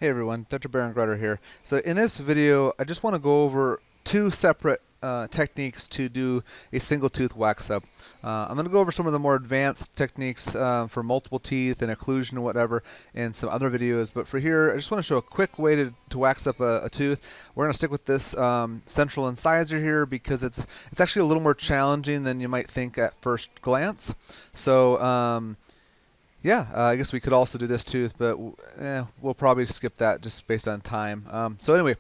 Hey everyone, Dr. Baron Grutter here. So in this video, I just want to go over two separate techniques to do a single tooth wax up. I'm going to go over some of the more advanced techniques for multiple teeth and occlusion and whatever in some other videos, but for here I just want to show a quick way to wax up a tooth. We're going to stick with this central incisor here because it's actually a little more challenging than you might think at first glance. So yeah, I guess we could also do this tooth, but we'll probably skip that just based on time. So anyway,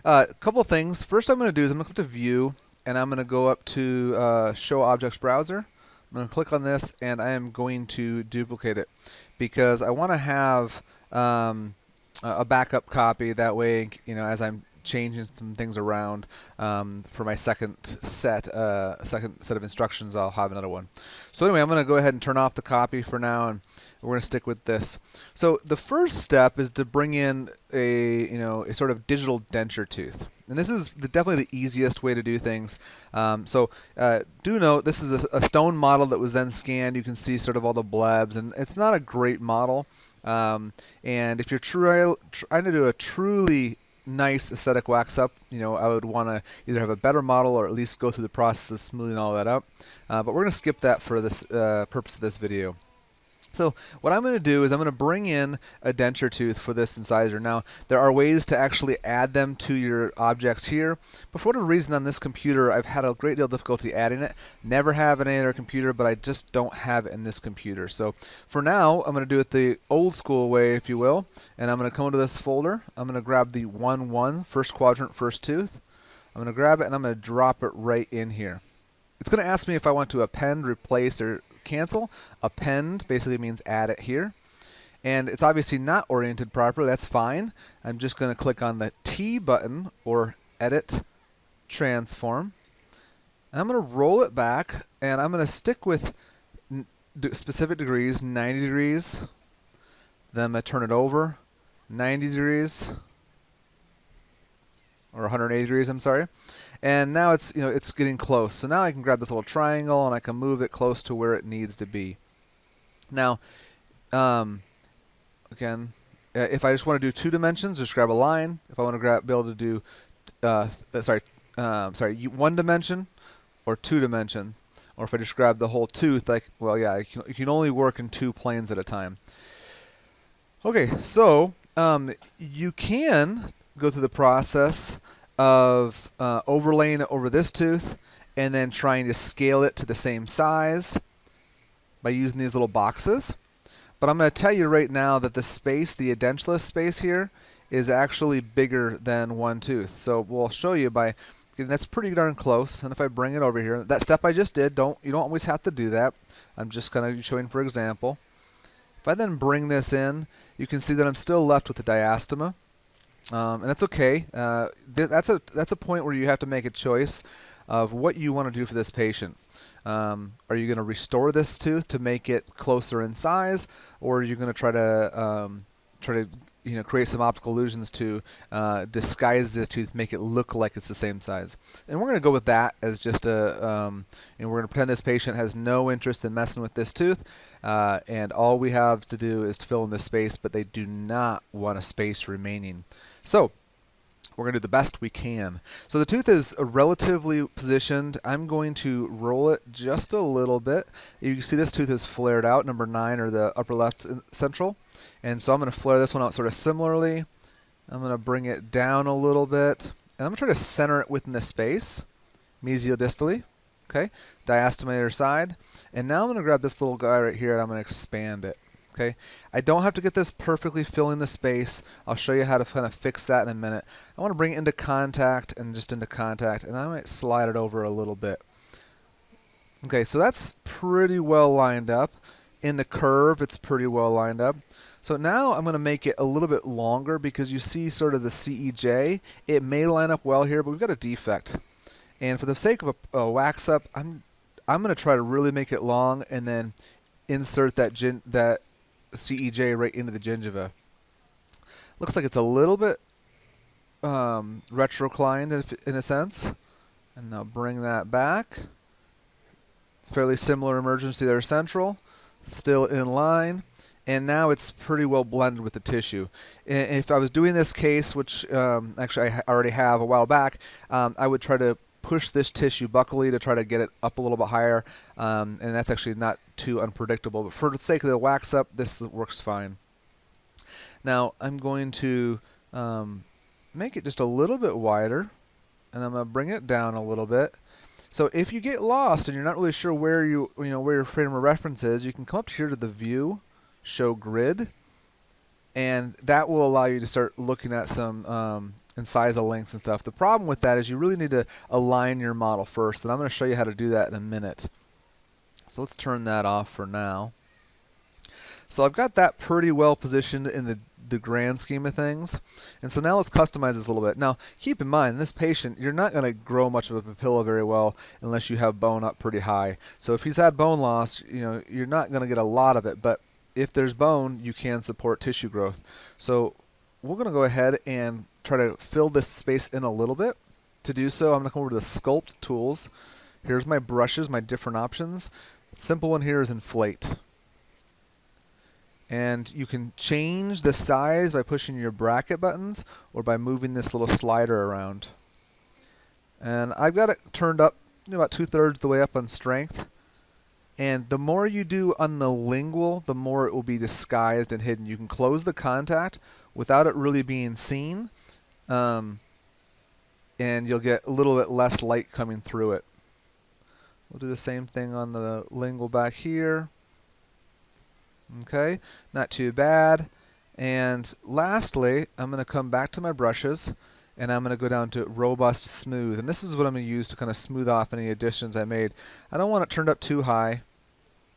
a couple of things. First I'm going to do is I'm going to come to View, and I'm going to go up to Show Objects Browser. I'm going to click on this, and I am going to duplicate it because I want to have a backup copy. That way, you know, as I'm changing some things around for my second set of instructions, I'll have another one. So anyway, I'm going to go ahead and turn off the copy for now, and we're going to stick with this. So the first step is to bring in a sort of digital denture tooth, and this is definitely the easiest way to do things. Do note this is a stone model that was then scanned. You can see sort of all the blebs, and it's not a great model. And if you're trying to do a truly nice aesthetic wax up, I would want to either have a better model or at least go through the process of smoothing all that up. But we're going to skip that for this purpose of this video. So what I'm going to do is I'm going to bring in a denture tooth for this incisor. Now, there are ways to actually add them to your objects here, but for whatever reason on this computer, I've had a great deal of difficulty adding it. Never have in any other computer, but I just don't have it in this computer. So for now, I'm going to do it the old school way, if you will, and I'm going to come into this folder. I'm going to grab the 1-1, first quadrant, first tooth. I'm going to grab it, and I'm going to drop it right in here. It's going to ask me if I want to append, replace, or cancel. Append basically means add it here. And it's obviously not oriented properly. That's fine. I'm just going to click on the T button or Edit Transform. And I'm going to roll it back, and I'm going to stick with specific degrees, 90 degrees. Then I'm going to turn it over, 90 degrees. Or 180 degrees, I'm sorry. And now it's it's getting close. So now I can grab this little triangle and I can move it close to where it needs to be. Now, again, if I just want to do 2 dimensions, just grab a line. If I want to be able to do 1 dimension or 2 dimension, or if I just grab the whole tooth, you can only work in 2 planes at a time. Okay, so you can go through the process of overlaying it over this tooth and then trying to scale it to the same size by using these little boxes. But I'm going to tell you right now that the space, the edentulous space here, is actually bigger than 1 tooth. So we'll show you by, that's pretty darn close. And if I bring it over here, that step I just did, you don't always have to do that. I'm just kind of showing for example. If I then bring this in, you can see that I'm still left with the diastema. And that's okay. That's a point where you have to make a choice of what you want to do for this patient. Are you going to restore this tooth to make it closer in size, or are you going to try to create some optical illusions to disguise this tooth, make it look like it's the same size? And we're going to go with that as just we're going to pretend this patient has no interest in messing with this tooth, and all we have to do is to fill in this space, but they do not want a space remaining. So we're going to do the best we can. So the tooth is relatively positioned. I'm going to roll it just a little bit. You can see this tooth is flared out, number 9, or the upper left central. And so I'm going to flare this one out sort of similarly. I'm going to bring it down a little bit. And I'm going to try to center it within the space, mesiodistally. Okay, diastema either side. And now I'm going to grab this little guy right here and I'm going to expand it. Okay, I don't have to get this perfectly filling the space. I'll show you how to kind of fix that in a minute. I want to bring it into contact and just into contact, and I might slide it over a little bit. Okay, so that's pretty well lined up. In the curve, it's pretty well lined up. So now I'm going to make it a little bit longer because you see sort of the CEJ. It may line up well here, but we've got a defect. And for the sake of a wax up, I'm going to try to really make it long and then insert that CEJ right into the gingiva. Looks like it's a little bit retroclined in a sense. And now bring that back. Fairly similar emergency there central. Still in line. and now it's pretty well blended with the tissue. If I was doing this case, which actually I already have a while back, I would try to push this tissue buccally to try to get it up a little bit higher, and that's actually not too unpredictable. But for the sake of the wax up, this works fine. Now I'm going to make it just a little bit wider, and I'm going to bring it down a little bit. So if you get lost and you're not really sure where where your frame of reference is, you can come up here to the View, Show Grid, and that will allow you to start looking at some and size of lengths and stuff. The problem with that is you really need to align your model first, and I'm going to show you how to do that in a minute. So let's turn that off for now. So I've got that pretty well positioned in the grand scheme of things. And so now let's customize this a little bit. Now keep in mind, this patient, you're not going to grow much of a papilla very well unless you have bone up pretty high. So if he's had bone loss, you're not going to get a lot of it, but if there's bone, you can support tissue growth. So we're going to go ahead and try to fill this space in a little bit. To do so, I'm going to come over to the Sculpt Tools. Here's my brushes, my different options. Simple one here is Inflate. And you can change the size by pushing your bracket buttons or by moving this little slider around. And I've got it turned up about 2/3 the way up on strength. And the more you do on the lingual, the more it will be disguised and hidden. You can close the contact without it really being seen, and you'll get a little bit less light coming through it. We'll do the same thing on the lingual back here. Okay, not too bad. And lastly, I'm going to come back to my brushes, and I'm going to go down to Robust Smooth. And this is what I'm going to use to kind of smooth off any additions I made. I don't want it turned up too high.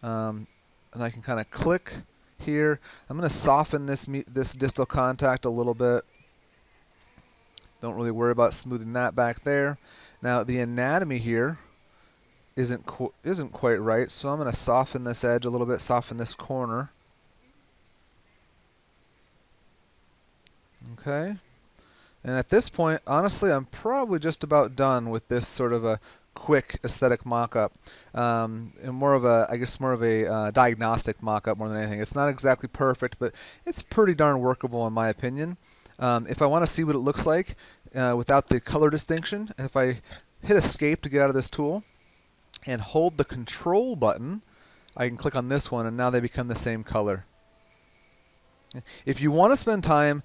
And I can kind of click here. I'm going to soften this distal contact a little bit. Don't really worry about smoothing that back there. Now the anatomy here isn't quite right, so I'm going to soften this edge a little bit, soften this corner. Okay. And at this point, honestly, I'm probably just about done with this sort of a quick aesthetic mock-up, and more of a diagnostic mock-up more than anything. It's not exactly perfect, but it's pretty darn workable in my opinion. If I want to see what it looks like without the color distinction, if I hit Escape to get out of this tool and hold the Control button, I can click on this one, and now they become the same color. If you want to spend time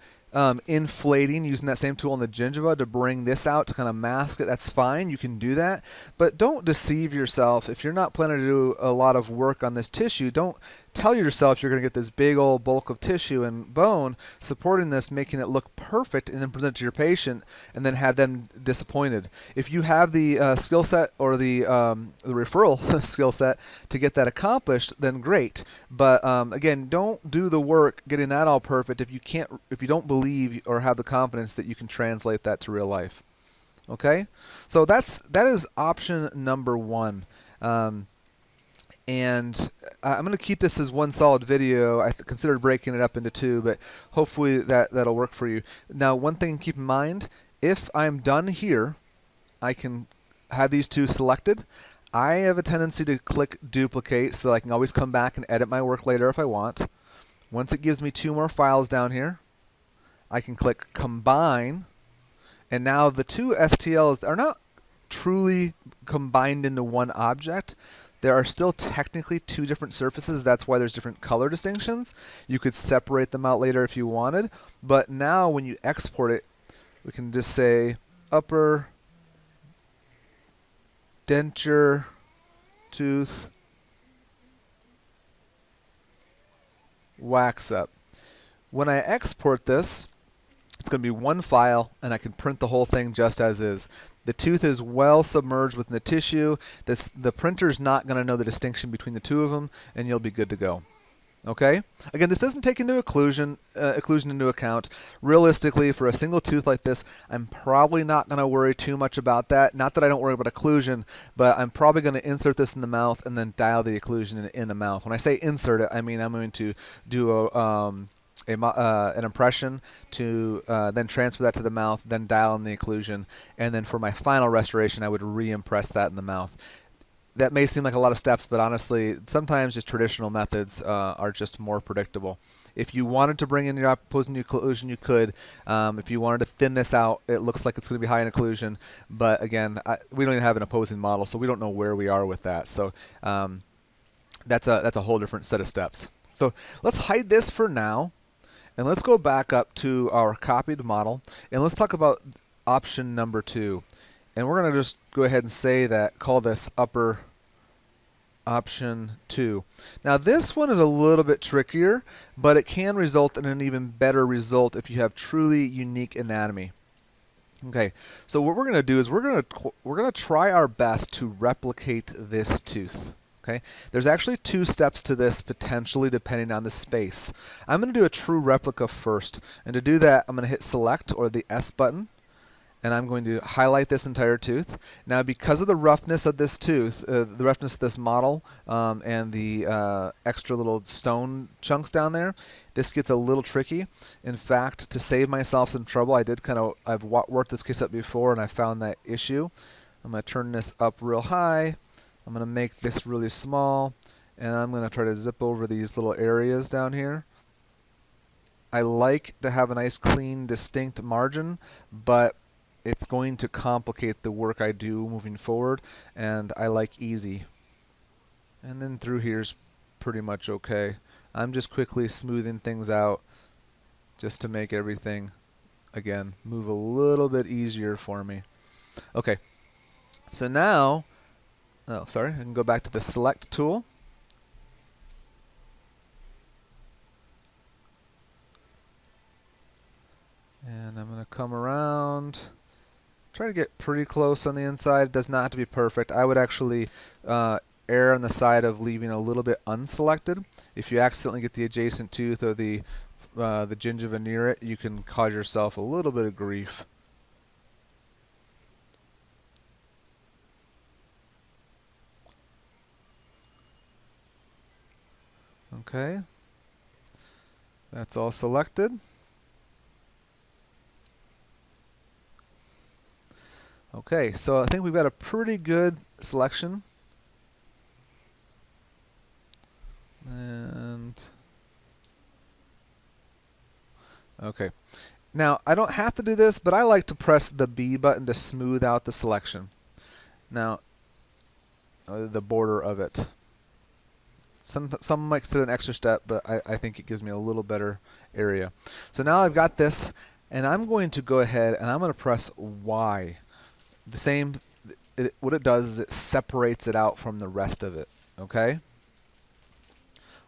inflating, using that same tool on the gingiva to bring this out to kind of mask it, that's fine, you can do that, but don't deceive yourself. If you're not planning to do a lot of work on this tissue, don't tell yourself you're going to get this big old bulk of tissue and bone supporting this, making it look perfect, and then present to your patient and then have them disappointed. If you have the skill set or the referral skill set to get that accomplished, then great, but again, don't do the work getting that all perfect if you don't believe or have the confidence that you can translate that to real life. Okay, so that is option number one. And I'm going to keep this as one solid video. I considered breaking it up into two, but hopefully that'll work for you. Now, one thing to keep in mind, if I'm done here, I can have these two selected. I have a tendency to click duplicate so that I can always come back and edit my work later if I want. Once it gives me two more files down here, I can click combine, and now the two STLs are not truly combined into one object. There are still technically two different surfaces. That's why there's different color distinctions. You could separate them out later if you wanted, but now when you export it, we can just say upper denture tooth Waxup. When I export this, it's going to be one file, and I can print the whole thing just as is. The tooth is well submerged within the tissue. The printer's not going to know the distinction between the two of them, and you'll be good to go. Okay? Again, this doesn't take into occlusion into account. Realistically, for a single tooth like this, I'm probably not going to worry too much about that. Not that I don't worry about occlusion, but I'm probably going to insert this in the mouth and then dial the occlusion in the mouth. When I say insert it, I mean I'm going to do an impression to then transfer that to the mouth, then dial in the occlusion, and then for my final restoration, I would re-impress that in the mouth. that may seem like a lot of steps, but honestly, sometimes just traditional methods are just more predictable. If you wanted to bring in your opposing occlusion, you could. If you wanted to thin this out, it looks like it's going to be high in occlusion. But again, we don't even have an opposing model, so we don't know where we are with that. So that's a whole different set of steps. So let's hide this for now, and let's go back up to our copied model, and let's talk about option number 2. And we're going to just go ahead and say that, call this upper option 2. Now this one is a little bit trickier, but it can result in an even better result if you have truly unique anatomy. Okay, so what we're going to do is we're going to try our best to replicate this tooth. Okay, there's actually 2 steps to this potentially depending on the space. I'm going to do a true replica first, and to do that I'm going to hit select or the S button, and I'm going to highlight this entire tooth. Now because of the roughness of this tooth, the roughness of this model, and the extra little stone chunks down there, this gets a little tricky. In fact, to save myself some trouble, I've worked this case up before and I found that issue. I'm going to turn this up real high. I'm going to make this really small, and I'm going to try to zip over these little areas down here. I like to have a nice, clean, distinct margin, but it's going to complicate the work I do moving forward, and I like easy. And then through here's pretty much okay. I'm just quickly smoothing things out just to make everything, again, move a little bit easier for me. Okay, so now, I can go back to the select tool. And I'm going to come around. Try to get pretty close on the inside. It does not have to be perfect. I would actually err on the side of leaving a little bit unselected. If you accidentally get the adjacent tooth or the gingiva near it, you can cause yourself a little bit of grief. Okay, that's all selected. Okay, so I think we've got a pretty good selection. And okay, now I don't have to do this, but I like to press the B button to smooth out the selection. Now, the border of it. Some might consider an extra step, but I think it gives me a little better area. So now I've got this, and I'm going to go ahead and I'm going to press Y. What it does is it separates it out from the rest of it. Okay?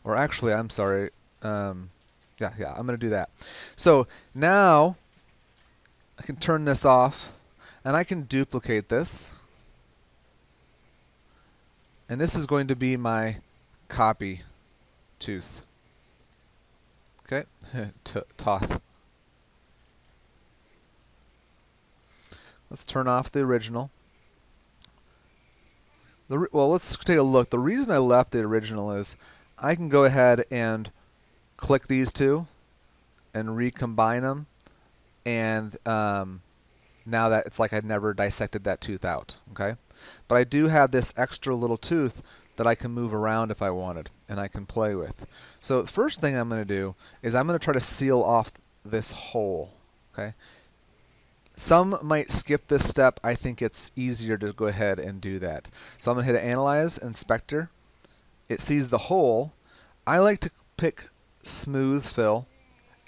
Or actually, I'm sorry. Yeah, I'm going to do that. So now I can turn this off, and I can duplicate this. And this is going to be my copy tooth. Okay? Tooth. Let's turn off the original. Well, let's take a look. The reason I left the original is I can go ahead and click these two and recombine them, and now that it's like I'd never dissected that tooth out. Okay, but I do have this extra little tooth that I can move around if I wanted, and I can play with. So the first thing I'm going to do is I'm going to try to seal off this hole. Okay. Some might skip this step. I think it's easier to go ahead and do that. So I'm going to hit Analyze, Inspector. It sees the hole. I like to pick Smooth Fill,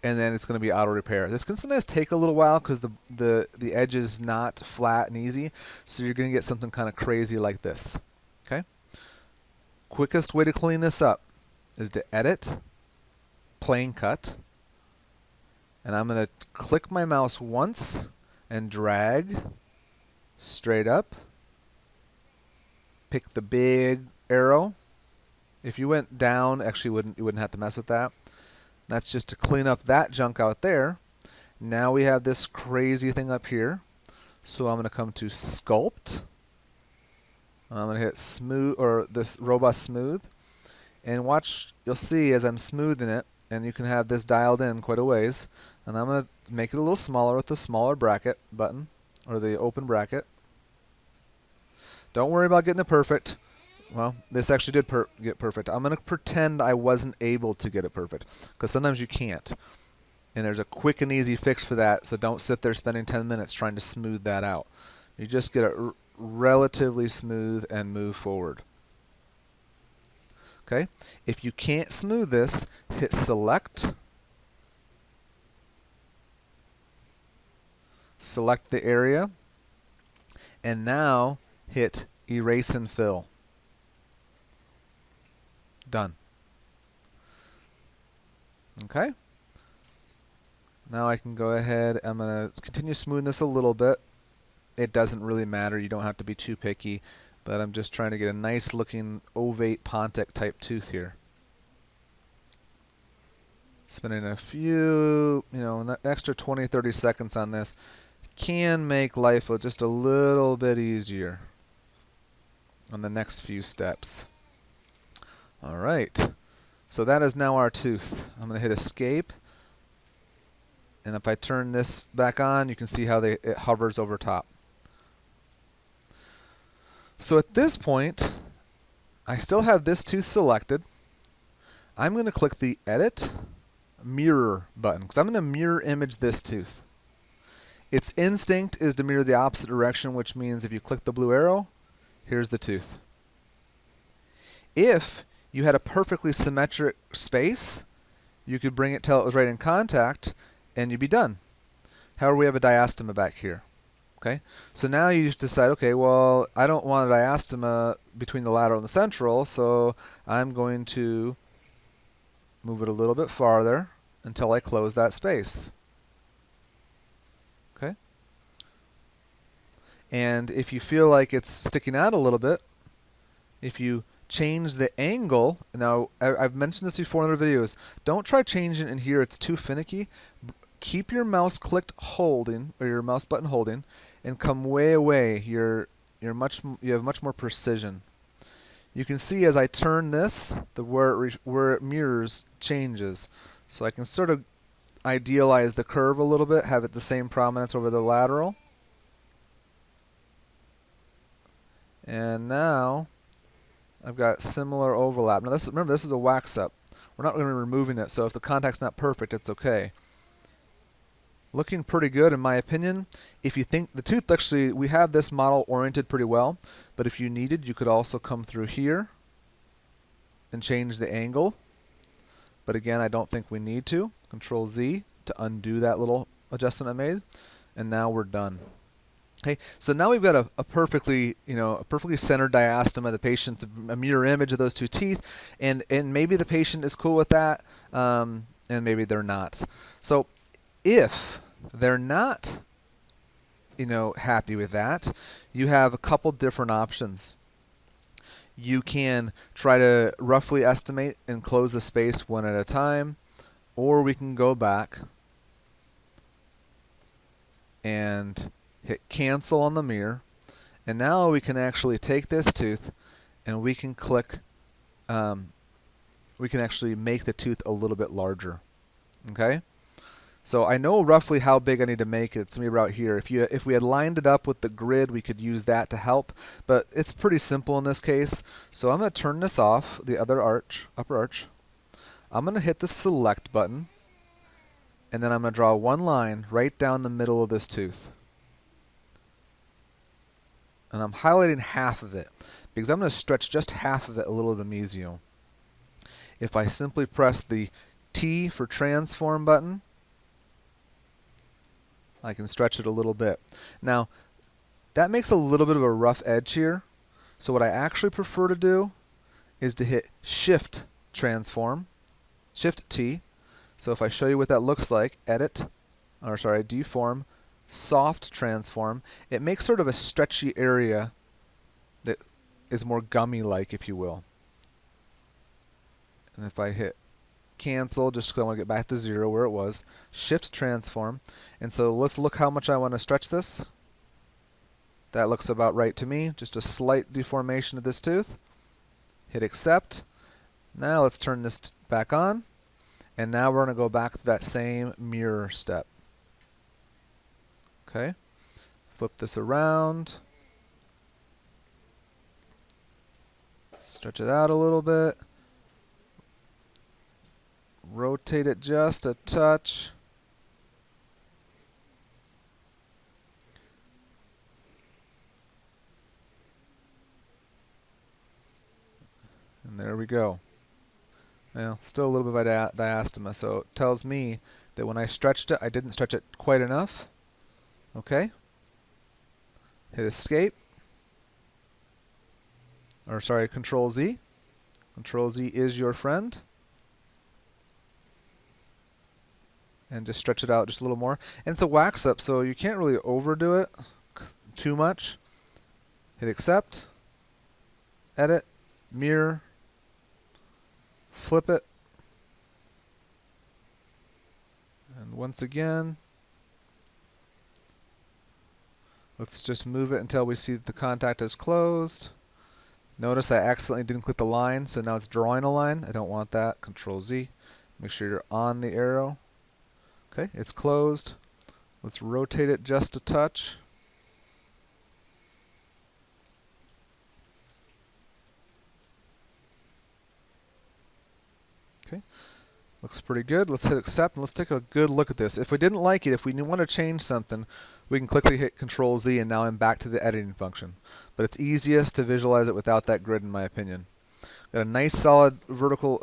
and then it's going to be Auto Repair. This can sometimes take a little while because the edge is not flat and easy, so you're going to get something kind of crazy like this. Okay. Quickest way to clean this up is to Edit, Plane Cut, and I'm going to click my mouse once and drag straight up. Pick the big arrow. If you went down, actually you wouldn't have to mess with that. That's just to clean up that junk out there. Now we have this crazy thing up here. So I'm going to come to Sculpt. I'm going to hit Smooth, or this Robust Smooth. And watch, you'll see as I'm smoothing it, and you can have this dialed in quite a ways. And I'm going to make it a little smaller with the smaller bracket button, or the open bracket. Don't worry about getting it perfect. well, this actually did get perfect. I'm going to pretend I wasn't able to get it perfect, because sometimes you can't. And there's a quick and easy fix for that, so don't sit there spending 10 minutes trying to smooth that out. You just get it relatively smooth and move forward. Okay? If you can't smooth this, hit select. Select the area. And now hit erase and fill. Done. Okay? Now I can go ahead, I'm going to continue smoothing this a little bit. It doesn't really matter, you don't have to be too picky, but I'm just trying to get a nice looking ovate Pontic type tooth here. Spending a few, an extra 20-30 seconds on this can make life just a little bit easier on the next few steps. Alright, so that is now our tooth. I'm going to hit escape. And if I turn this back on, you can see how it hovers over top. So at this point, I still have this tooth selected. I'm going to click the Edit Mirror button, because I'm going to mirror image this tooth. Its instinct is to mirror the opposite direction, which means if you click the blue arrow, here's the tooth. If you had a perfectly symmetric space, you could bring it till it was right in contact, and you'd be done. However, we have a diastema back here. Okay, so now you decide, okay, well, I don't want a diastema between the lateral and the central, so I'm going to move it a little bit farther until I close that space. Okay, and if you feel like it's sticking out a little bit, if you change the angle, now I've mentioned this before in other videos, don't try changing it in here, it's too finicky. Keep your mouse clicked holding, or your mouse button holding, and come way away. You have much more precision. You can see as I turn this, where it mirrors changes. So I can sort of idealize the curve a little bit, have it the same prominence over the lateral. And now I've got similar overlap. Now remember, this is a Waxup. We're not going to be removing it, so if the contact's not perfect, it's okay. Looking pretty good in my opinion. If you think the tooth, actually, we have this model oriented pretty well, but if you needed, you could also come through here and change the angle. But again, I don't think we need to. Control Z to undo that little adjustment I made, and now we're done. Okay, so now we've got a perfectly centered diastema. The patient's a mirror image of those two teeth, and maybe the patient is cool with that, and maybe they're not. So if they're not, happy with that, you have a couple different options. You can try to roughly estimate and close the space one at a time, or we can go back and hit cancel on the mirror, and now we can actually take this tooth and we can click, we can actually make the tooth a little bit larger. Okay? So I know roughly how big I need to make it. It's maybe about here. If we had lined it up with the grid, we could use that to help, but it's pretty simple in this case. So I'm going to turn this off, the other upper arch. I'm going to hit the select button, and then I'm going to draw one line right down the middle of this tooth. And I'm highlighting half of it, because I'm going to stretch just half of it a little of the mesial. If I simply press the T for transform button, I can stretch it a little bit. Now, that makes a little bit of a rough edge here. So what I actually prefer to do is to hit Shift Transform, Shift T. So if I show you what that looks like, Deform, Soft Transform, it makes sort of a stretchy area that is more gummy-like, if you will. And if I hit cancel, just because I want to get back to 0 where it was, Shift Transform, and so let's look how much I want to stretch this. That looks about right to me, just a slight deformation of this tooth. Hit accept. Now let's turn this back on, and now we're going to go back to that same mirror step. Okay, flip this around. Stretch it out a little bit. Rotate it just a touch. And there we go. Now, still a little bit of diastema, so it tells me that when I stretched it, I didn't stretch it quite enough. Okay. Hit escape. Or sorry, Control Z. Control Z is your friend. And just stretch it out just a little more. And it's a wax up, so you can't really overdo it too much. Hit accept. Edit. Mirror. Flip it. And once again, let's just move it until we see that the contact is closed. Notice I accidentally didn't click the line, so now it's drawing a line. I don't want that. Control Z. Make sure you're on the arrow. Okay, it's closed. Let's rotate it just a touch. Okay, looks pretty good. Let's hit accept and let's take a good look at this. If we didn't like it, if we want to change something, we can quickly hit Control Z and now I'm back to the editing function. But it's easiest to visualize it without that grid in my opinion. Got a nice solid vertical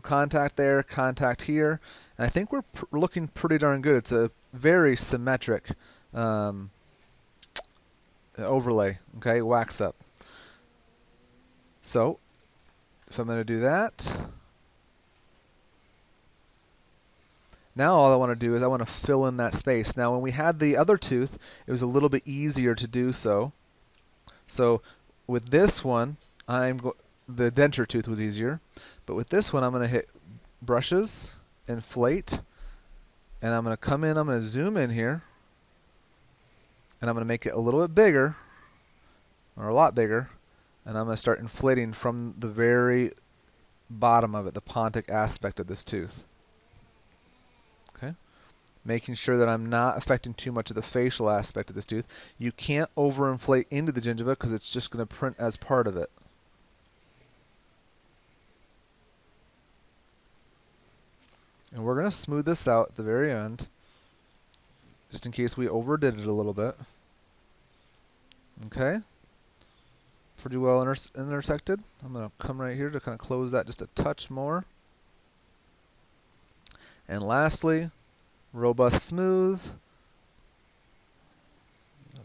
contact there, contact here, and I think we're looking pretty darn good. It's a very symmetric overlay, okay, wax up. So, if I'm going to do that, now all I want to do is I want to fill in that space. Now when we had the other tooth, it was a little bit easier to do so. So with this one, the denture tooth was easier, but with this one I'm going to hit brushes, inflate, and I'm going to come in, I'm going to zoom in here, and I'm going to make it a little bit bigger, or a lot bigger, and I'm going to start inflating from the very bottom of it, the pontic aspect of this tooth. Okay, making sure that I'm not affecting too much of the facial aspect of this tooth. You can't overinflate into the gingiva because it's just going to print as part of it. And we're going to smooth this out at the very end, just in case we overdid it a little bit. Okay, pretty well intersected. I'm going to come right here to kind of close that just a touch more. And lastly, robust smooth.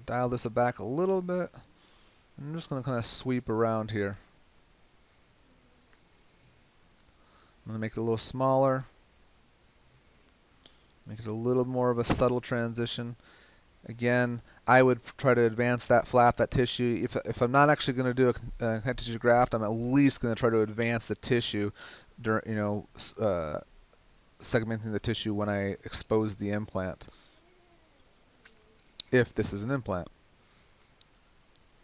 Dial this back a little bit. I'm just going to kind of sweep around here. I'm going to make it a little smaller. Make it a little more of a subtle transition. Again, I would try to advance that flap, that tissue. If I'm not actually going to do a connective tissue graft, I'm at least going to try to advance the tissue during, segmenting the tissue when I expose the implant. If this is an implant.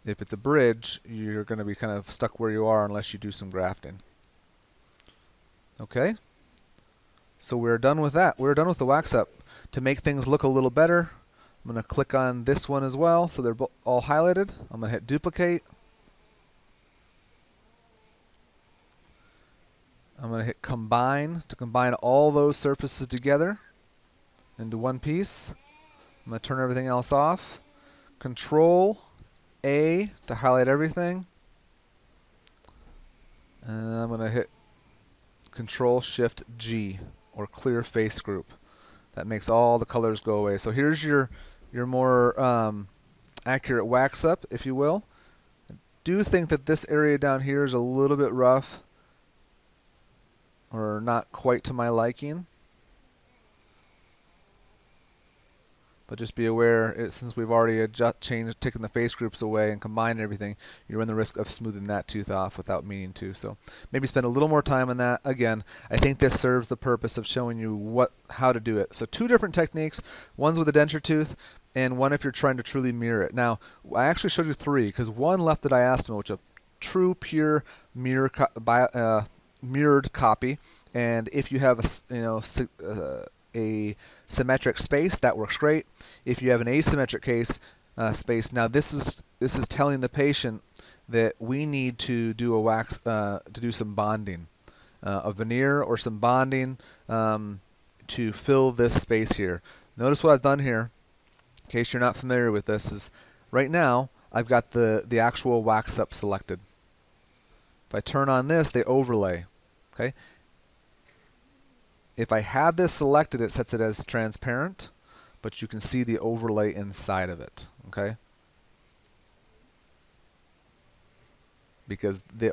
If it's a bridge, you're going to be kind of stuck where you are unless you do some grafting. Okay? So we're done with that. We're done with the wax up. To make things look a little better, I'm going to click on this one as well, so they're all highlighted. I'm going to hit duplicate. I'm going to hit combine to combine all those surfaces together into one piece. I'm going to turn everything else off. Control A to highlight everything. And I'm going to hit Control Shift G, or clear face group. That makes all the colors go away. So here's your more accurate wax up, if you will. I do think that this area down here is a little bit rough, or not quite to my liking. But just be aware, since we've already taken the face groups away and combined everything, you run the risk of smoothing that tooth off without meaning to. So maybe spend a little more time on that. Again, I think this serves the purpose of showing you how to do it. So two different techniques, one's with a denture tooth, and one if you're trying to truly mirror it. Now, I actually showed you three, because one left the diastema, which is a true, pure mirrored copy, and if you have a symmetric space, that works great. If you have an asymmetric space, now this is telling the patient that we need to do a wax, to do some bonding, a veneer or some bonding to fill this space here. Notice what I've done here, in case you're not familiar with this, is right now I've got the actual Waxup selected. If I turn on this, they overlay. Okay. If I have this selected, it sets it as transparent, but you can see the overlay inside of it. Okay. Because the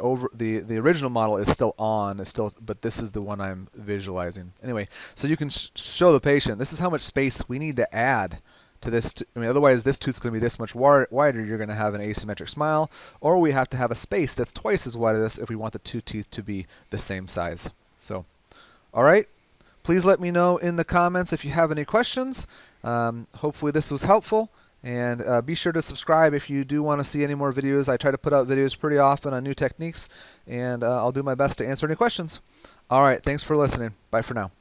original model is still on, but this is the one I'm visualizing. Anyway, so you can show the patient this is how much space we need to add to this. I mean, otherwise this tooth's going to be this much wider. You're going to have an asymmetric smile, or we have to have a space that's twice as wide as this if we want the two teeth to be the same size. So, all right. Please let me know in the comments if you have any questions. Hopefully this was helpful. And be sure to subscribe if you do want to see any more videos. I try to put out videos pretty often on new techniques, and I'll do my best to answer any questions. All right, thanks for listening. Bye for now.